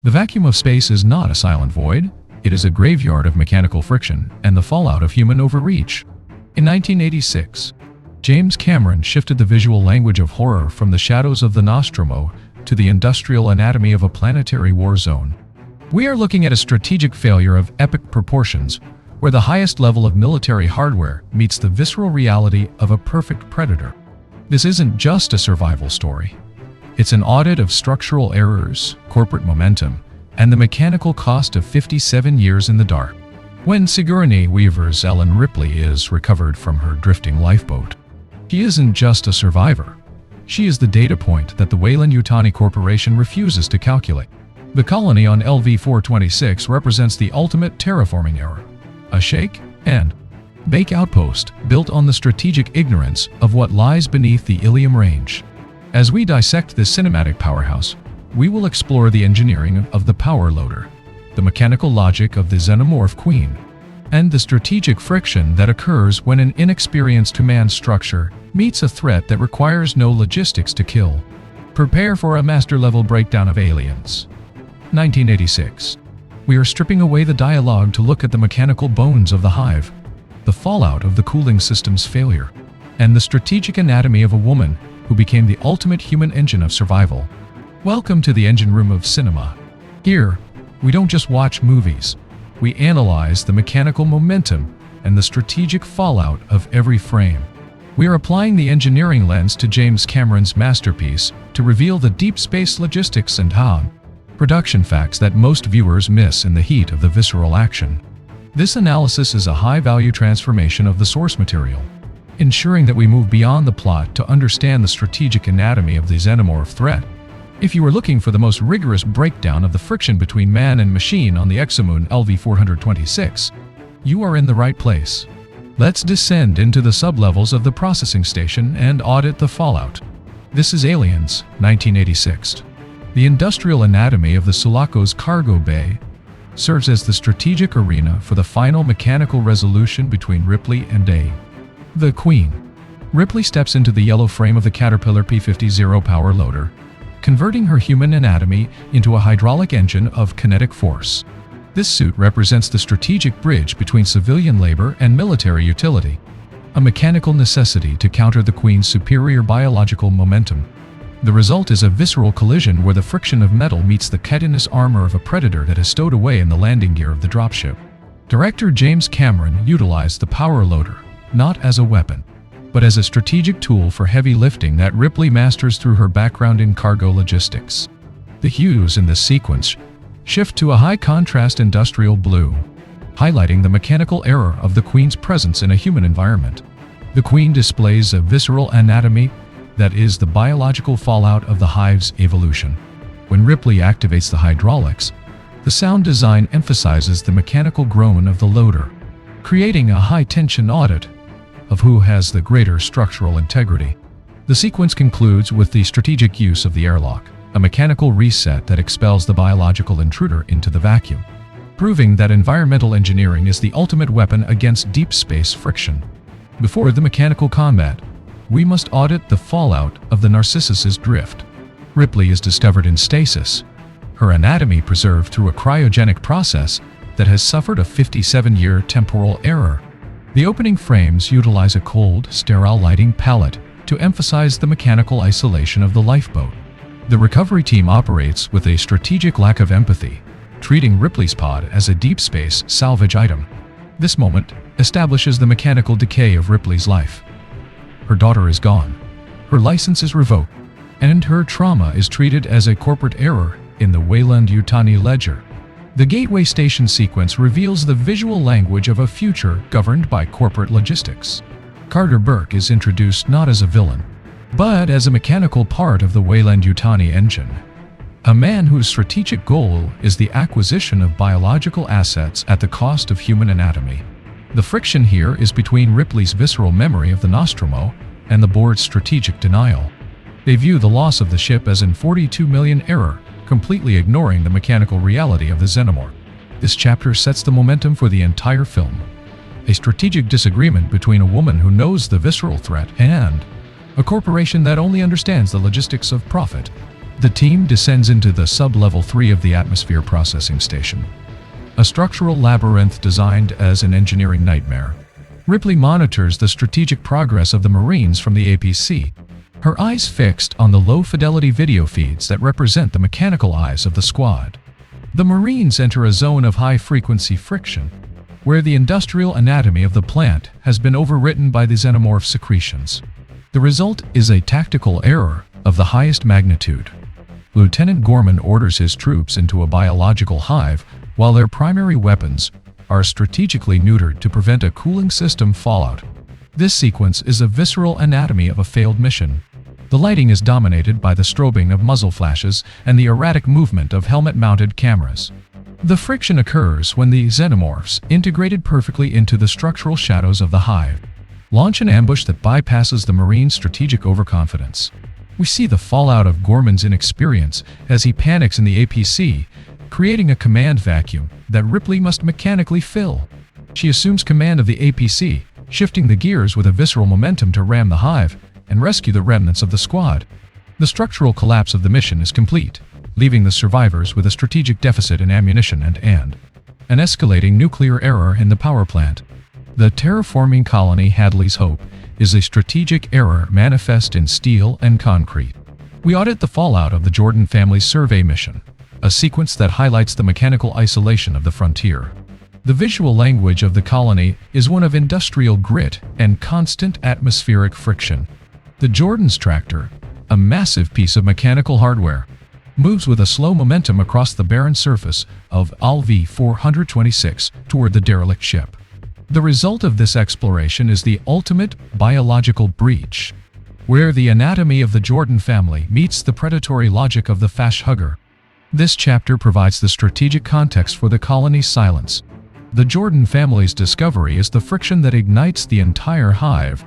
The vacuum of space is not a silent void. It is a graveyard of mechanical friction and the fallout of human overreach. In 1986, James Cameron shifted the visual language of horror from the shadows of the Nostromo to the industrial anatomy of a planetary war zone. We are looking at a strategic failure of epic proportions, where the highest level of military hardware meets the visceral reality of a perfect predator. This isn't just a survival story. It's an audit of structural errors, corporate momentum, and the mechanical cost of 57 years in the dark. When Sigourney Weaver's Ellen Ripley is recovered from her drifting lifeboat, she isn't just a survivor. She is the data point that the Weyland-Yutani Corporation refuses to calculate. The colony on LV-426 represents the ultimate terraforming error, a shake and bake outpost built on the strategic ignorance of what lies beneath the Ilium Range. As we dissect this cinematic powerhouse, we will explore the engineering of the power loader, the mechanical logic of the Xenomorph Queen, and the strategic friction that occurs when an inexperienced command structure meets a threat that requires no logistics to kill. Prepare for a master-level breakdown of Aliens. 1986. We are stripping away the dialogue to look at the mechanical bones of the hive, the fallout of the cooling system's failure, and the strategic anatomy of a woman who became the ultimate human engine of survival. Welcome to the engine room of cinema. Here, we don't just watch movies. We analyze the mechanical momentum and the strategic fallout of every frame. We are applying the engineering lens to James Cameron's masterpiece to reveal the deep space logistics and production facts that most viewers miss in the heat of the visceral action. This analysis is a high-value transformation of the source material, ensuring that we move beyond the plot to understand the strategic anatomy of the xenomorph threat. If you are looking for the most rigorous breakdown of the friction between man and machine on the exomoon LV-426, you are in the right place. Let's descend into the sublevels of the processing station and audit the fallout. This is Aliens, 1986. The industrial anatomy of the Sulako's cargo bay serves as the strategic arena for the final mechanical resolution between Ripley and the Queen. Ripley steps into the yellow frame of the Caterpillar P-50 power loader, converting her human anatomy into a hydraulic engine of kinetic force. This suit represents the strategic bridge between civilian labor and military utility, a mechanical necessity to counter the Queen's superior biological momentum. The result is a visceral collision where the friction of metal meets the chitinous armor of a predator that is stowed away in the landing gear of the dropship. Director James Cameron utilized the power loader not as a weapon, but as a strategic tool for heavy lifting that Ripley masters through her background in cargo logistics. The hues in this sequence shift to a high-contrast industrial blue, highlighting the mechanical error of the Queen's presence in a human environment. The Queen displays a visceral anatomy that is the biological fallout of the hive's evolution. When Ripley activates the hydraulics, the sound design emphasizes the mechanical groan of the loader, creating a high-tension audit of who has the greater structural integrity. The sequence concludes with the strategic use of the airlock, a mechanical reset that expels the biological intruder into the vacuum, proving that environmental engineering is the ultimate weapon against deep space friction. Before the mechanical combat, we must audit the fallout of the Narcissus's drift. Ripley is discovered in stasis, her anatomy preserved through a cryogenic process that has suffered a 57-year temporal error. The opening frames utilize a cold, sterile lighting palette to emphasize the mechanical isolation of the lifeboat. The recovery team operates with a strategic lack of empathy, treating Ripley's pod as a deep space salvage item. This moment establishes the mechanical decay of Ripley's life. Her daughter is gone, her license is revoked, and her trauma is treated as a corporate error in the Weyland-Yutani ledger. The Gateway Station sequence reveals the visual language of a future governed by corporate logistics. Carter Burke is introduced not as a villain, but as a mechanical part of the Weyland-Yutani engine, a man whose strategic goal is the acquisition of biological assets at the cost of human anatomy. The friction here is between Ripley's visceral memory of the Nostromo and the board's strategic denial. They view the loss of the ship as an 42 million error, completely ignoring the mechanical reality of the xenomorph. This chapter sets the momentum for the entire film. A strategic disagreement between a woman who knows the visceral threat and a corporation that only understands the logistics of profit. The team descends into the sub-level 3 of the atmosphere processing station, a structural labyrinth designed as an engineering nightmare. Ripley monitors the strategic progress of the Marines from the APC, her eyes fixed on the low-fidelity video feeds that represent the mechanical eyes of the squad. The Marines enter a zone of high-frequency friction, where the industrial anatomy of the plant has been overwritten by the xenomorph secretions. The result is a tactical error of the highest magnitude. Lieutenant Gorman orders his troops into a biological hive, while their primary weapons are strategically neutered to prevent a cooling system fallout. This sequence is a visceral anatomy of a failed mission. The lighting is dominated by the strobing of muzzle flashes and the erratic movement of helmet-mounted cameras. The friction occurs when the xenomorphs, integrated perfectly into the structural shadows of the hive, launch an ambush that bypasses the Marines' strategic overconfidence. We see the fallout of Gorman's inexperience as he panics in the APC, creating a command vacuum that Ripley must mechanically fill. She assumes command of the APC, shifting the gears with a visceral momentum to ram the hive and rescue the remnants of the squad. The structural collapse of the mission is complete, leaving the survivors with a strategic deficit in ammunition and an escalating nuclear error in the power plant. The terraforming colony Hadley's Hope is a strategic error manifest in steel and concrete. We audit the fallout of the Jordan family's survey mission, a sequence that highlights the mechanical isolation of the frontier. The visual language of the colony is one of industrial grit and constant atmospheric friction. The Jordan's tractor, a massive piece of mechanical hardware, moves with a slow momentum across the barren surface of LV-426 toward the derelict ship. The result of this exploration is the ultimate biological breach, where the anatomy of the Jordan family meets the predatory logic of the Fashhugger. This chapter provides the strategic context for the colony's silence. The Jordan family's discovery is the friction that ignites the entire hive.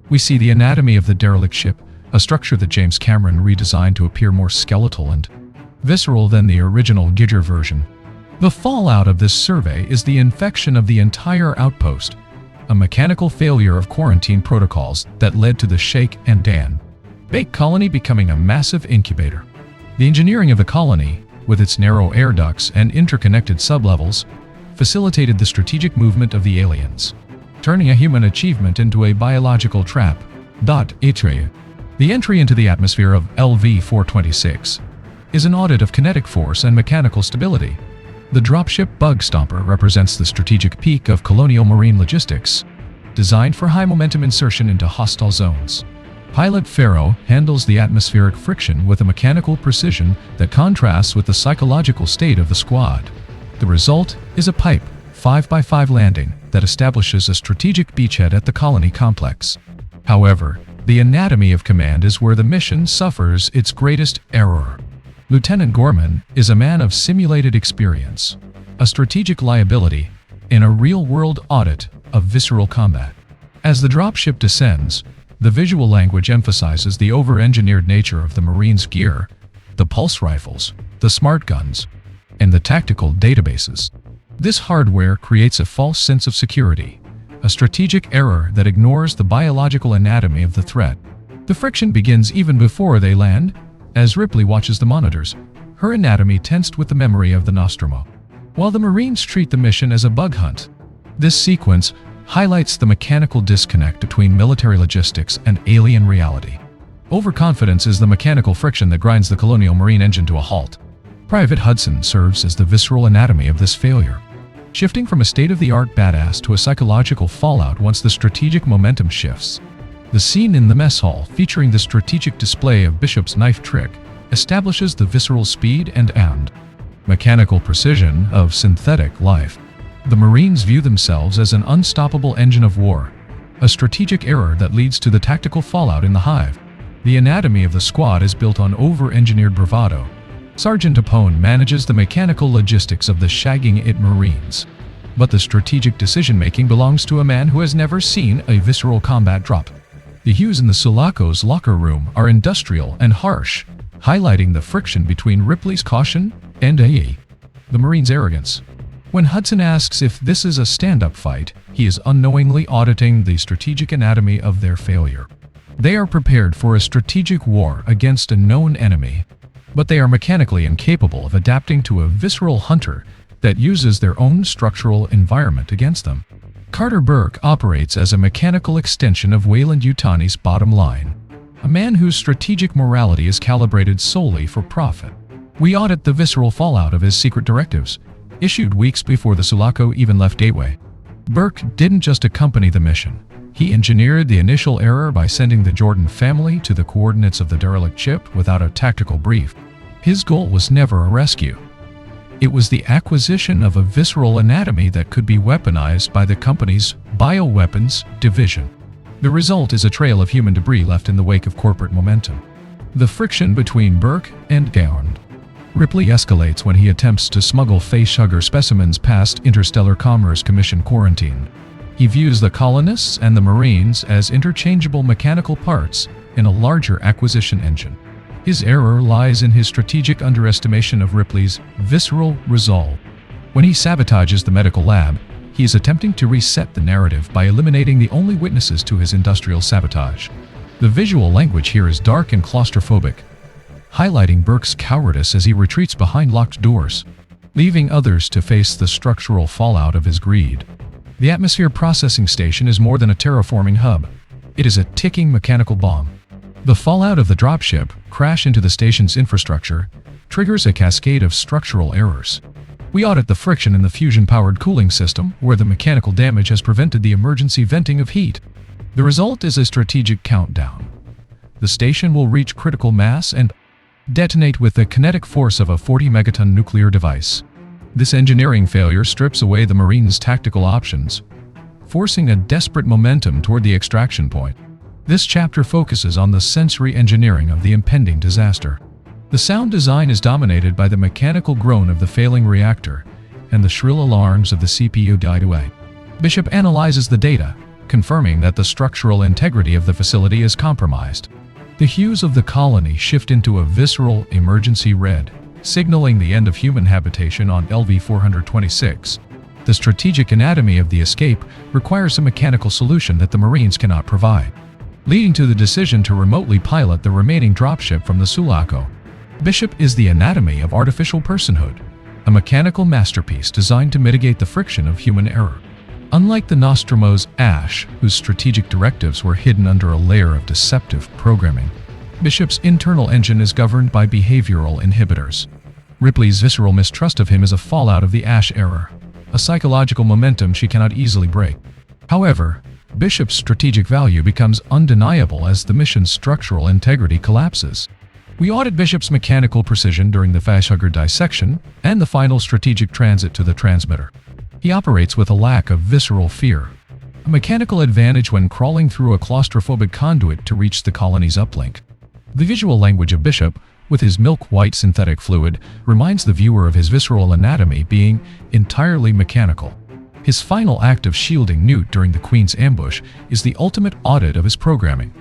We see the anatomy of the derelict ship, a structure that James Cameron redesigned to appear more skeletal and visceral than the original Giger version. The fallout of this survey is the infection of the entire outpost, a mechanical failure of quarantine protocols that led to the Shake and Dan Bake colony becoming a massive incubator. The engineering of the colony, with its narrow air ducts and interconnected sublevels, facilitated the strategic movement of the aliens, turning a human achievement into a biological trap. The entry into the atmosphere of LV-426 is an audit of kinetic force and mechanical stability. The dropship Bug Stomper represents the strategic peak of Colonial Marine logistics, designed for high-momentum insertion into hostile zones. Pilot Pharaoh handles the atmospheric friction with a mechanical precision that contrasts with the psychological state of the squad. The result is a pipe 5x5 landing that establishes a strategic beachhead at the colony complex. However, the anatomy of command is where the mission suffers its greatest error. Lieutenant Gorman is a man of simulated experience, a strategic liability in a real-world audit of visceral combat. As the dropship descends, the visual language emphasizes the over-engineered nature of the Marines' gear, the pulse rifles, the smart guns, and the tactical databases. This hardware creates a false sense of security, a strategic error that ignores the biological anatomy of the threat. The friction begins even before they land. As Ripley watches the monitors, her anatomy tensed with the memory of the Nostromo, while the Marines treat the mission as a bug hunt. This sequence highlights the mechanical disconnect between military logistics and alien reality. Overconfidence is the mechanical friction that grinds the Colonial Marine engine to a halt. Private Hudson serves as the visceral anatomy of this failure, shifting from a state-of-the-art badass to a psychological fallout once the strategic momentum shifts. The scene in the mess hall, featuring the strategic display of Bishop's knife trick, establishes the visceral speed and mechanical precision of synthetic life. The Marines view themselves as an unstoppable engine of war, a strategic error that leads to the tactical fallout in the hive. The anatomy of the squad is built on over-engineered bravado. Sergeant Apone manages the mechanical logistics of the shagging it Marines, but the strategic decision-making belongs to a man who has never seen a visceral combat drop. The hues in the Sulako's locker room are industrial and harsh, highlighting the friction between Ripley's caution and the Marines' arrogance. When Hudson asks if this is a stand-up fight, he is unknowingly auditing the strategic anatomy of their failure. They are prepared for a strategic war against a known enemy. but they are mechanically incapable of adapting to a visceral hunter that uses their own structural environment against them. Carter Burke operates as a mechanical extension of Weyland-Yutani's bottom line, a man whose strategic morality is calibrated solely for profit. We audit the visceral fallout of his secret directives, issued weeks before the Solako even left Gateway. Burke didn't just accompany the mission. He engineered the initial error by sending the Jordan family to the coordinates of the derelict ship without a tactical brief. His goal was never a rescue. It was the acquisition of a visceral anatomy that could be weaponized by the company's bioweapons division. The result is a trail of human debris left in the wake of corporate momentum. The friction between Burke and Biehn. Ripley escalates when he attempts to smuggle facehugger specimens past Interstellar Commerce Commission quarantine. He views the colonists and the Marines as interchangeable mechanical parts in a larger acquisition engine. His error lies in his strategic underestimation of Ripley's visceral resolve. When he sabotages the medical lab, he is attempting to reset the narrative by eliminating the only witnesses to his industrial sabotage. The visual language here is dark and claustrophobic, highlighting Burke's cowardice as he retreats behind locked doors, leaving others to face the structural fallout of his greed. The atmosphere processing station is more than a terraforming hub. It is a ticking mechanical bomb. The fallout of the dropship crash into the station's infrastructure triggers a cascade of structural errors. We audit the friction in the fusion-powered cooling system, where the mechanical damage has prevented the emergency venting of heat. The result is a strategic countdown. The station will reach critical mass and detonate with the kinetic force of a 40-megaton nuclear device. This engineering failure strips away the Marines' tactical options, forcing a desperate momentum toward the extraction point. This chapter focuses on the sensory engineering of the impending disaster. The sound design is dominated by the mechanical groan of the failing reactor and the shrill alarms of the CPU died away. Bishop analyzes the data, confirming that the structural integrity of the facility is compromised. The hues of the colony shift into a visceral emergency red, signaling the end of human habitation on LV-426. The strategic anatomy of the escape requires a mechanical solution that the Marines cannot provide, leading to the decision to remotely pilot the remaining dropship from the Solako. Bishop is the anatomy of artificial personhood, a mechanical masterpiece designed to mitigate the friction of human error. Unlike the Nostromo's Ash, whose strategic directives were hidden under a layer of deceptive programming, Bishop's internal engine is governed by behavioral inhibitors. Ripley's visceral mistrust of him is a fallout of the Ash error, a psychological momentum she cannot easily break. However, Bishop's strategic value becomes undeniable as the mission's structural integrity collapses. We audit Bishop's mechanical precision during the facehugger dissection and the final strategic transit to the transmitter. He operates with a lack of visceral fear, a mechanical advantage when crawling through a claustrophobic conduit to reach the colony's uplink. The visual language of Bishop, with his milk-white synthetic fluid, reminds the viewer of his visceral anatomy being entirely mechanical. His final act of shielding Newt during the Queen's ambush is the ultimate audit of his programming,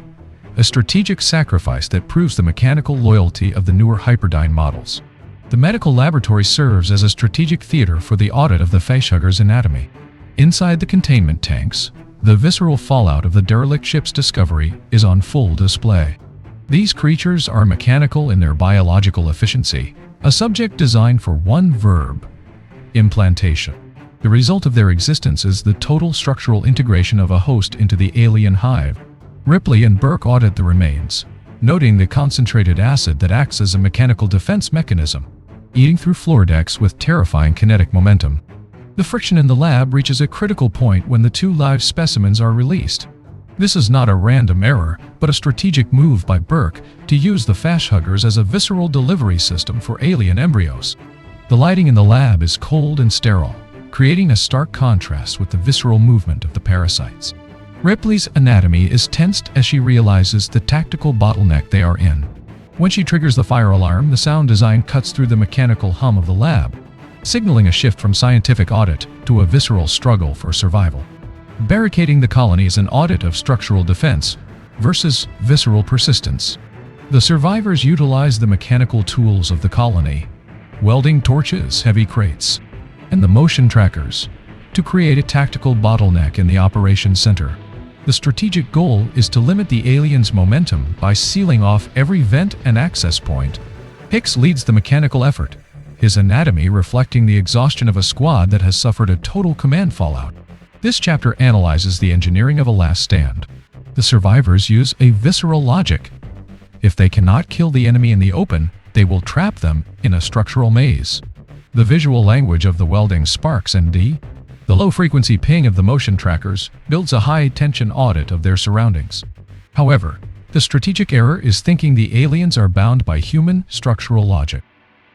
a strategic sacrifice that proves the mechanical loyalty of the newer Hyperdyne models. The medical laboratory serves as a strategic theater for the audit of the facehugger's anatomy. Inside the containment tanks, the visceral fallout of the derelict ship's discovery is on full display. These creatures are mechanical in their biological efficiency, a subject designed for one verb: implantation. The result of their existence is the total structural integration of a host into the alien hive. Ripley and Burke audit the remains, noting the concentrated acid that acts as a mechanical defense mechanism, eating through floor decks with terrifying kinetic momentum. The friction in the lab reaches a critical point when the two live specimens are released. This is not a random error, but a strategic move by Burke to use the facehuggers as a visceral delivery system for alien embryos. The lighting in the lab is cold and sterile, creating a stark contrast with the visceral movement of the parasites. Ripley's anatomy is tensed as she realizes the tactical bottleneck they are in. When she triggers the fire alarm, the sound design cuts through the mechanical hum of the lab, signaling a shift from scientific audit to a visceral struggle for survival. Barricading the colony is an audit of structural defense versus visceral persistence. The survivors utilize the mechanical tools of the colony, welding torches, heavy crates, and the motion trackers, to create a tactical bottleneck in the operations center. The strategic goal is to limit the aliens' momentum by sealing off every vent and access point, Hicks leads the mechanical effort, his anatomy reflecting the exhaustion of a squad that has suffered a total command fallout. This chapter analyzes the engineering of a last stand. The survivors use a visceral logic. If they cannot kill the enemy in the open, they will trap them in a structural maze. The visual language of the welding sparks and the low-frequency ping of the motion trackers builds a high-tension audit of their surroundings. However, the strategic error is thinking the aliens are bound by human structural logic.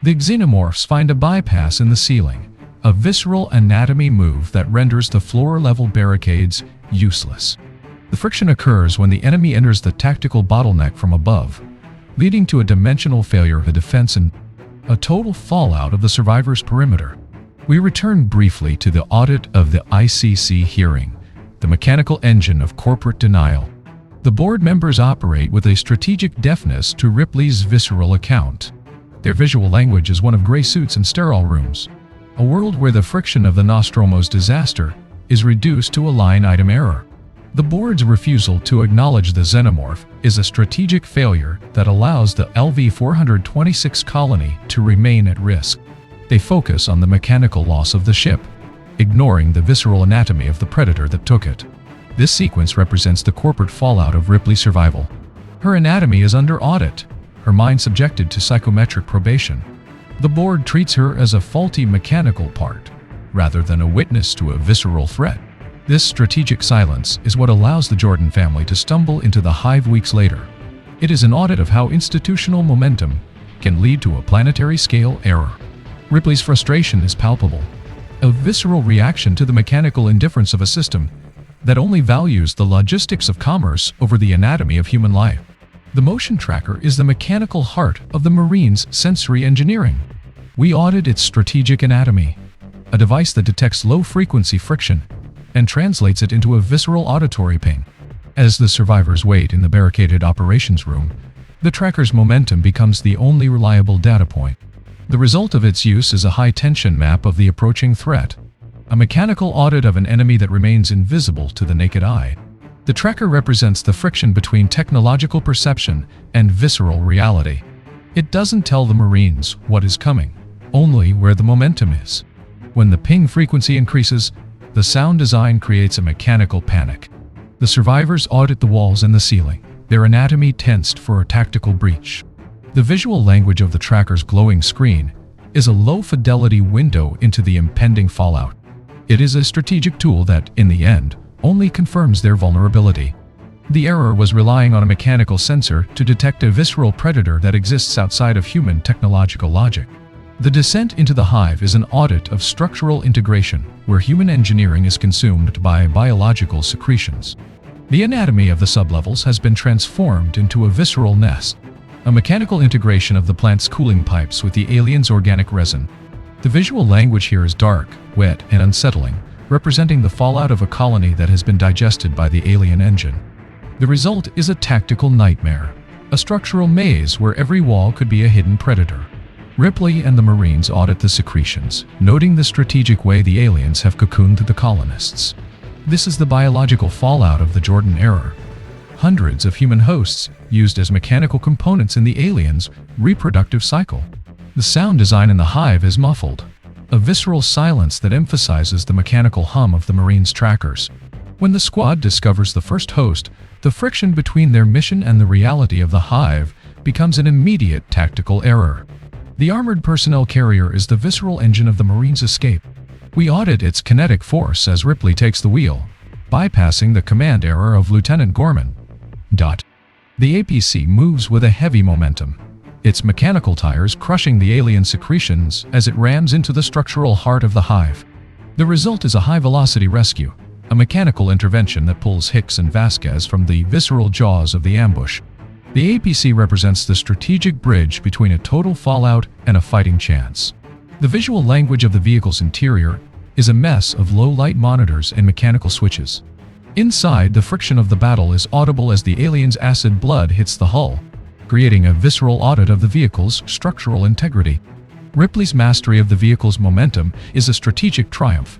The xenomorphs find a bypass in the ceiling, a visceral anatomy move that renders the floor-level barricades useless. The friction occurs when the enemy enters the tactical bottleneck from above, leading to a dimensional failure of the defense and a total fallout of the survivors' perimeter. We return briefly to the audit of the ICC hearing, the mechanical engine of corporate denial. The board members operate with a strategic deafness to Ripley's visceral account. Their visual language is one of gray suits and sterile rooms, a world where the friction of the Nostromo's disaster is reduced to a line-item error. The board's refusal to acknowledge the Xenomorph is a strategic failure that allows the LV-426 colony to remain at risk. They focus on the mechanical loss of the ship, ignoring the visceral anatomy of the predator that took it. This sequence represents the corporate fallout of Ripley's survival. Her anatomy is under audit, her mind subjected to psychometric probation. The board treats her as a faulty mechanical part, rather than a witness to a visceral threat. This strategic silence is what allows the Jordan family to stumble into the hive weeks later. It is an audit of how institutional momentum can lead to a planetary scale error. Ripley's frustration is palpable, a visceral reaction to the mechanical indifference of a system that only values the logistics of commerce over the anatomy of human life. The motion tracker is the mechanical heart of the Marines' sensory engineering. We audit its strategic anatomy, a device that detects low-frequency friction and translates it into a visceral auditory ping. As the survivors wait in the barricaded operations room, the tracker's momentum becomes the only reliable data point. The result of its use is a high-tension map of the approaching threat, a mechanical audit of an enemy that remains invisible to the naked eye. The tracker represents the friction between technological perception and visceral reality. It doesn't tell the Marines what is coming, only where the momentum is. When the ping frequency increases, the sound design creates a mechanical panic. The survivors audit the walls and the ceiling, their anatomy tensed for a tactical breach. The visual language of the tracker's glowing screen is a low-fidelity window into the impending fallout. It is a strategic tool that, in the end, only confirms their vulnerability. The error was relying on a mechanical sensor to detect a visceral predator that exists outside of human technological logic. The descent into the hive is an audit of structural integration, where human engineering is consumed by biological secretions. The anatomy of the sublevels has been transformed into a visceral nest, a mechanical integration of the plant's cooling pipes with the alien's organic resin. The visual language here is dark, wet, and unsettling, representing the fallout of a colony that has been digested by the alien engine. The result is a tactical nightmare, a structural maze where every wall could be a hidden predator. Ripley and the Marines audit the secretions, noting the strategic way the aliens have cocooned the colonists. This is the biological fallout of the Jordan error. Hundreds of human hosts used as mechanical components in the aliens' reproductive cycle. The sound design in the hive is muffled, a visceral silence that emphasizes the mechanical hum of the Marines' trackers. When the squad discovers the first host, the friction between their mission and the reality of the hive becomes an immediate tactical error. The armored personnel carrier is the visceral engine of the Marines' escape. We audit its kinetic force as Ripley takes the wheel, bypassing the command error of Lieutenant Gorman. The APC moves with a heavy momentum, its mechanical tires crushing the alien secretions as it rams into the structural heart of the hive. The result is a high-velocity rescue, a mechanical intervention that pulls Hicks and Vasquez from the visceral jaws of the ambush. The APC represents the strategic bridge between a total fallout and a fighting chance. The visual language of the vehicle's interior is a mess of low-light monitors and mechanical switches. Inside, the friction of the battle is audible as the alien's acid blood hits the hull, creating a visceral audit of the vehicle's structural integrity. Ripley's mastery of the vehicle's momentum is a strategic triumph,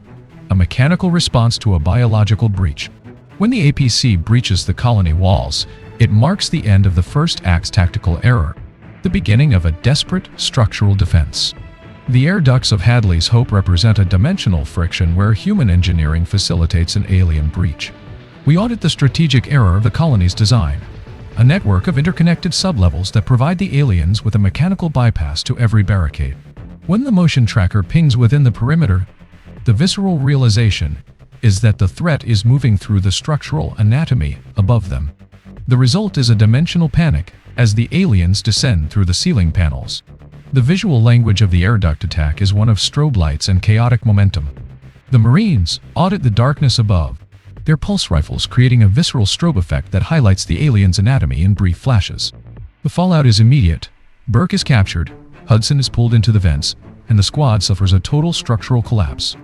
a mechanical response to a biological breach. When the APC breaches the colony walls, it marks the end of the first act's tactical error. the beginning of a desperate structural defense. The air ducts of Hadley's Hope represent a dimensional friction where human engineering facilitates an alien breach. We audit the strategic error of the colony's design, a network of interconnected sublevels that provide the aliens with a mechanical bypass to every barricade. When the motion tracker pings within the perimeter, the visceral realization is that the threat is moving through the structural anatomy above them. The result is a dimensional panic as the aliens descend through the ceiling panels. The visual language of the air duct attack is one of strobe lights and chaotic momentum. The Marines audit the darkness above, their pulse rifles creating a visceral strobe effect that highlights the alien's anatomy in brief flashes. The fallout is immediate. Burke is captured, Hudson is pulled into the vents, and the squad suffers a total structural collapse.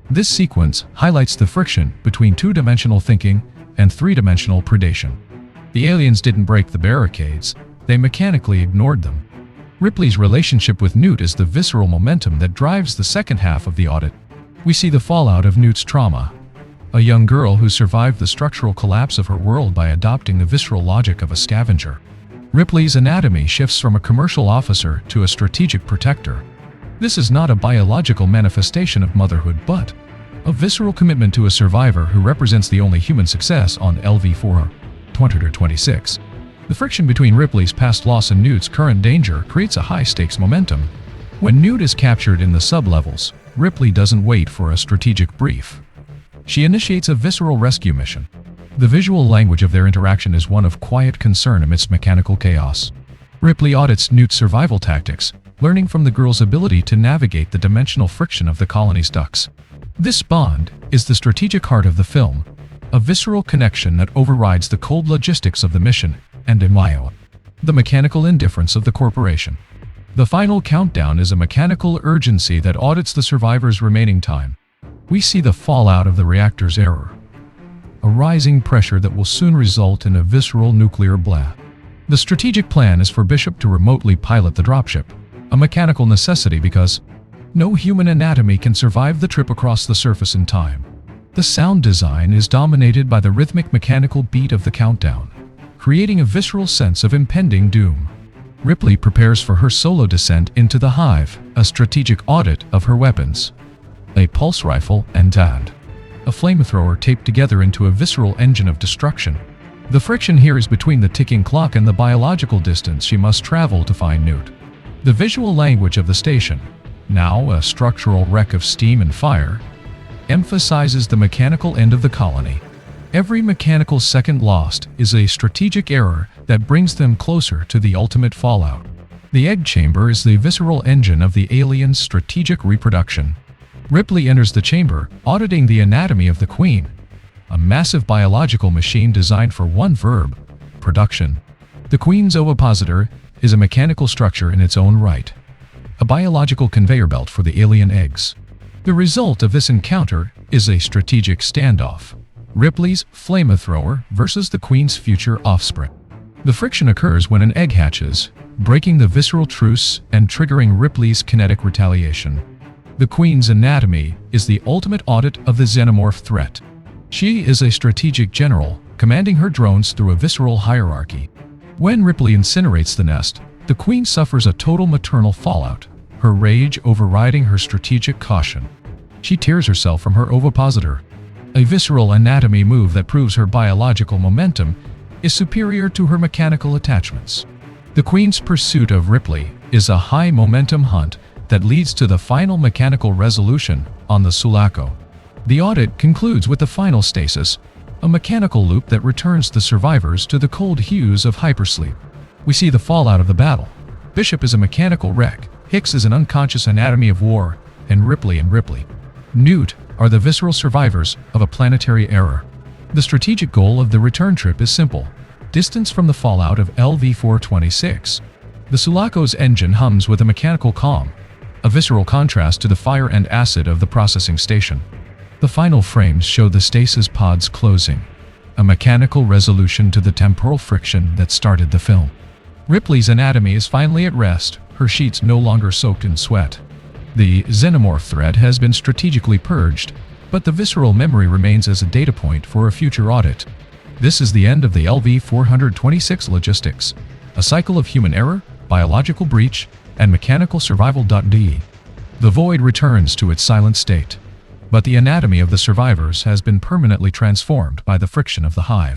This sequence highlights the friction between two-dimensional thinking and three-dimensional predation. The aliens didn't break the barricades, they mechanically ignored them. Ripley's relationship with Newt is the visceral momentum that drives the second half of the audit. We see the fallout of Newt's trauma, a young girl who survived the structural collapse of her world by adopting the visceral logic of a scavenger. Ripley's anatomy shifts from a commercial officer to a strategic protector. This is not a biological manifestation of motherhood but a visceral commitment to a survivor who represents the only human success on LV-426. The friction between Ripley's past loss and Newt's current danger creates a high-stakes momentum. When Newt is captured in the sublevels, Ripley doesn't wait for a strategic brief. She initiates a visceral rescue mission. The visual language of their interaction is one of quiet concern amidst mechanical chaos. Ripley audits Newt's survival tactics, learning from the girl's ability to navigate the dimensional friction of the colony's ducts. This bond is the strategic heart of the film, a visceral connection that overrides the cold logistics of the mission and the mechanical indifference of the corporation. The final countdown is a mechanical urgency that audits the survivors' remaining time. We see the fallout of the reactor's error, a rising pressure that will soon result in a visceral nuclear blast. The strategic plan is for Bishop to remotely pilot the dropship, a mechanical necessity because no human anatomy can survive the trip across the surface in time. The sound design is dominated by the rhythmic mechanical beat of the countdown, creating a visceral sense of impending doom. Ripley prepares for her solo descent into the hive, a strategic audit of her weapons, a pulse rifle and a flamethrower taped together into a visceral engine of destruction. The friction here is between the ticking clock and the biological distance she must travel to find Newt. The visual language of the station, now a structural wreck of steam and fire, emphasizes the mechanical end of the colony. Every mechanical second lost is a strategic error that brings them closer to the ultimate fallout. The egg chamber is the visceral engine of the alien's strategic reproduction. Ripley enters the chamber, auditing the anatomy of the Queen, a massive biological machine designed for one verb: production. The Queen's ovipositor is a mechanical structure in its own right, a biological conveyor belt for the alien eggs. The result of this encounter is a strategic standoff: Ripley's flamethrower versus the Queen's future offspring. The friction occurs when an egg hatches, breaking the visceral truce and triggering Ripley's kinetic retaliation. The Queen's anatomy is the ultimate audit of the xenomorph threat. She is a strategic general, commanding her drones through a visceral hierarchy. When Ripley incinerates the nest, the Queen suffers a total maternal fallout, her rage overriding her strategic caution. She tears herself from her ovipositor, a visceral anatomy move that proves her biological momentum is superior to her mechanical attachments. The Queen's pursuit of Ripley is a high-momentum hunt that leads to the final mechanical resolution on the Solako. The audit concludes with the final stasis, a mechanical loop that returns the survivors to the cold hues of hypersleep. We see the fallout of the battle. Bishop is a mechanical wreck, Hicks is an unconscious anatomy of war, and Ripley Newt are the visceral survivors of a planetary error. The strategic goal of the return trip is simple: distance from the fallout of LV-426. The Sulako's engine hums with a mechanical calm, a visceral contrast to the fire and acid of the processing station. The final frames show the stasis pods closing, a mechanical resolution to the temporal friction that started the film. Ripley's anatomy is finally at rest, her sheets no longer soaked in sweat. The xenomorph threat has been strategically purged, but the visceral memory remains as a data point for a future audit. This is the end of the LV-426 logistics, a cycle of human error, biological breach, and mechanical survival.de. The void returns to its silent state. But the anatomy of the survivors has been permanently transformed by the friction of the hive.